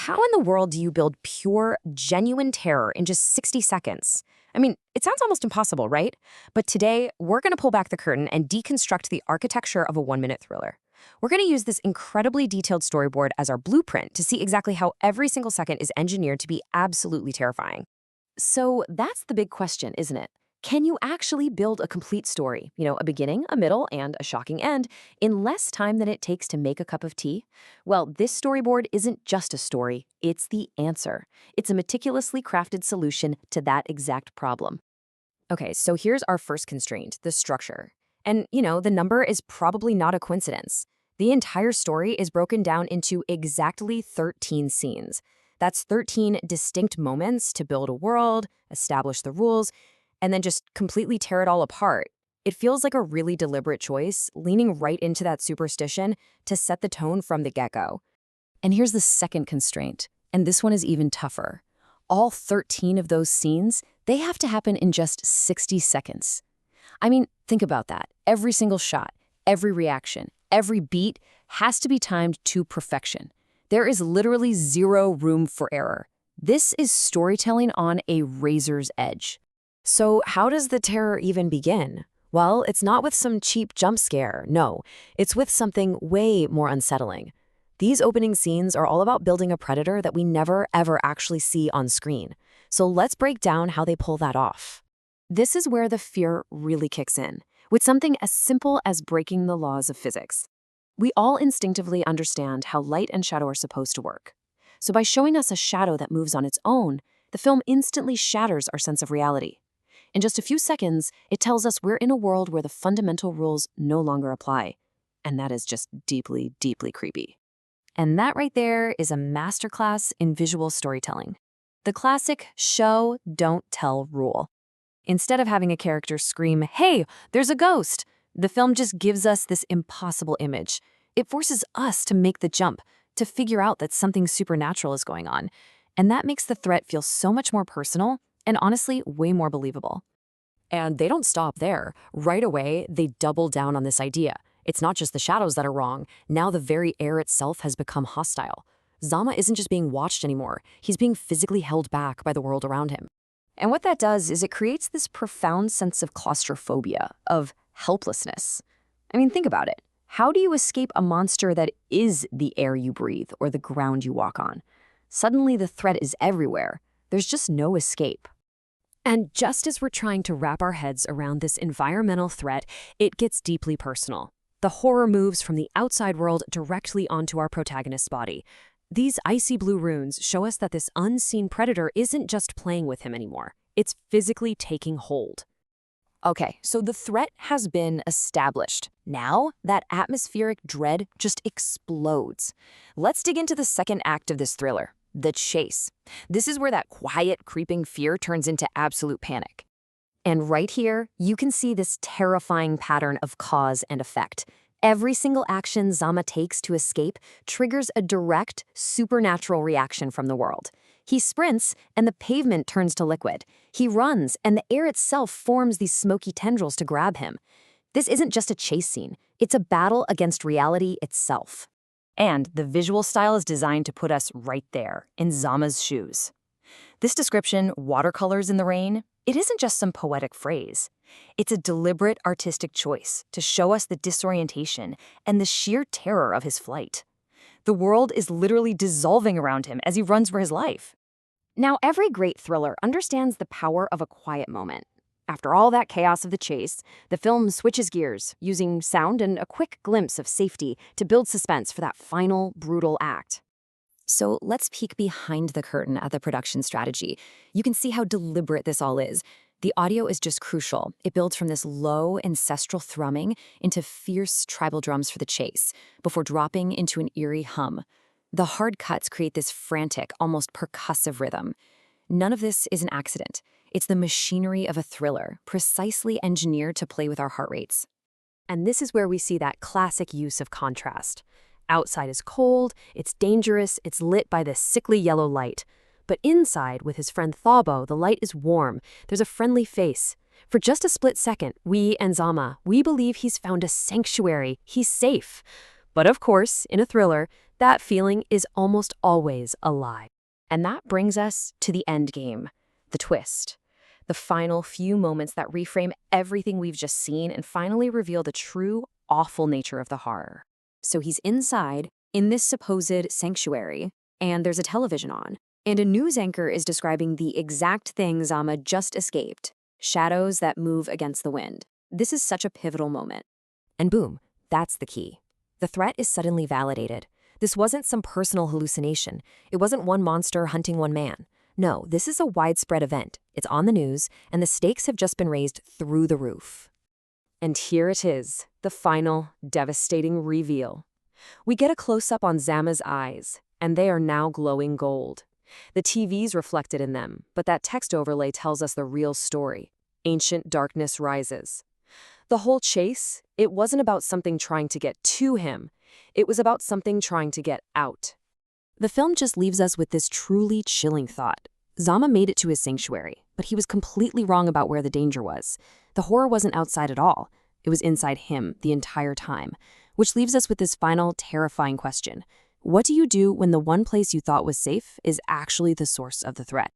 How in the world do you build pure, genuine terror in just 60 seconds? I mean, it sounds almost impossible, right? But today, we're going to pull back the curtain and deconstruct the architecture of a one-minute thriller. We're going to use this incredibly detailed storyboard as our blueprint to see exactly how every single second is engineered to be absolutely terrifying. So that's the big question, isn't it? Can you actually build a complete story, a beginning, a middle, and a shocking end, in less time than it takes to make a cup of tea? Well, this storyboard isn't just a story, it's the answer. It's a meticulously crafted solution to that exact problem. Okay, so here's our first constraint, the structure. And, the number is probably not a coincidence. The entire story is broken down into exactly 13 scenes. That's 13 distinct moments to build a world, establish the rules, and then just completely tear it all apart. It feels like a really deliberate choice, leaning right into that superstition to set the tone from the get-go. And here's the second constraint, and this one is even tougher. All 13 of those scenes, they have to happen in just 60 seconds. I mean, think about that. Every single shot, every reaction, every beat has to be timed to perfection. There is literally zero room for error. This is storytelling on a razor's edge. So how does the terror even begin? Well, it's not with some cheap jump scare, no. It's with something way more unsettling. These opening scenes are all about building a predator that we never, ever actually see on screen. So let's break down how they pull that off. This is where the fear really kicks in, with something as simple as breaking the laws of physics. We all instinctively understand how light and shadow are supposed to work. So by showing us a shadow that moves on its own, the film instantly shatters our sense of reality. In just a few seconds, it tells us we're in a world where the fundamental rules no longer apply. And that is just deeply, deeply creepy. And that right there is a masterclass in visual storytelling. The classic show, don't tell rule. Instead of having a character scream, "Hey, there's a ghost!" the film just gives us this impossible image. It forces us to make the jump, to figure out that something supernatural is going on. And that makes the threat feel so much more personal and honestly way more believable. And they don't stop there. Right away, they double down on this idea. It's not just the shadows that are wrong. Now the very air itself has become hostile. Zama isn't just being watched anymore. He's being physically held back by the world around him. And what that does is it creates this profound sense of claustrophobia, of helplessness. I mean, think about it. How do you escape a monster that is the air you breathe or the ground you walk on? Suddenly the threat is everywhere. There's just no escape. And just as we're trying to wrap our heads around this environmental threat, it gets deeply personal. The horror moves from the outside world directly onto our protagonist's body. These icy blue runes show us that this unseen predator isn't just playing with him anymore. It's physically taking hold. Okay, so the threat has been established. Now, that atmospheric dread just explodes. Let's dig into the second act of this thriller, the chase. This is where that quiet, creeping fear turns into absolute panic. And right here, you can see this terrifying pattern of cause and effect. Every single action Zama takes to escape triggers a direct, supernatural reaction from the world. He sprints, and the pavement turns to liquid. He runs, and the air itself forms these smoky tendrils to grab him. This isn't just a chase scene. It's a battle against reality itself. And the visual style is designed to put us right there, in Zama's shoes. This description, watercolors in the rain, it isn't just some poetic phrase. It's a deliberate artistic choice to show us the disorientation and the sheer terror of his flight. The world is literally dissolving around him as he runs for his life. Now, every great thriller understands the power of a quiet moment. After all that chaos of the chase, the film switches gears, using sound and a quick glimpse of safety to build suspense for that final, brutal act. So let's peek behind the curtain at the production strategy. You can see how deliberate this all is. The audio is just crucial. It builds from this low, ancestral thrumming into fierce tribal drums for the chase, before dropping into an eerie hum. The hard cuts create this frantic, almost percussive rhythm. None of this is an accident. It's the machinery of a thriller, precisely engineered to play with our heart rates. And this is where we see that classic use of contrast. Outside is cold, it's dangerous, it's lit by this sickly yellow light. But inside, with his friend Thabo, the light is warm. There's a friendly face. For just a split second, we and Zama, we believe he's found a sanctuary. He's safe. But of course, in a thriller, That feeling is almost always a lie. And that brings us to the end game, the twist. The final few moments that reframe everything we've just seen and finally reveal the true, awful nature of the horror. So he's inside, in this supposed sanctuary, and there's a television on. And a news anchor is describing the exact thing Zama just escaped, shadows that move against the wind. This is such a pivotal moment. And boom, that's the key. The threat is suddenly validated. This wasn't some personal hallucination. It wasn't one monster hunting one man. No, this is a widespread event. It's on the news, and the stakes have just been raised through the roof. And here it is, the final, devastating reveal. We get a close-up on Zama's eyes, and they are now glowing gold. The TV's reflected in them, but that text overlay tells us the real story. Ancient darkness rises. The whole chase, it wasn't about something trying to get to him. It was about something trying to get out. The film just leaves us with this truly chilling thought. Zama made it to his sanctuary, but he was completely wrong about where the danger was. The horror wasn't outside at all. It was inside him the entire time, which leaves us with this final, terrifying question. What do you do when the one place you thought was safe is actually the source of the threat?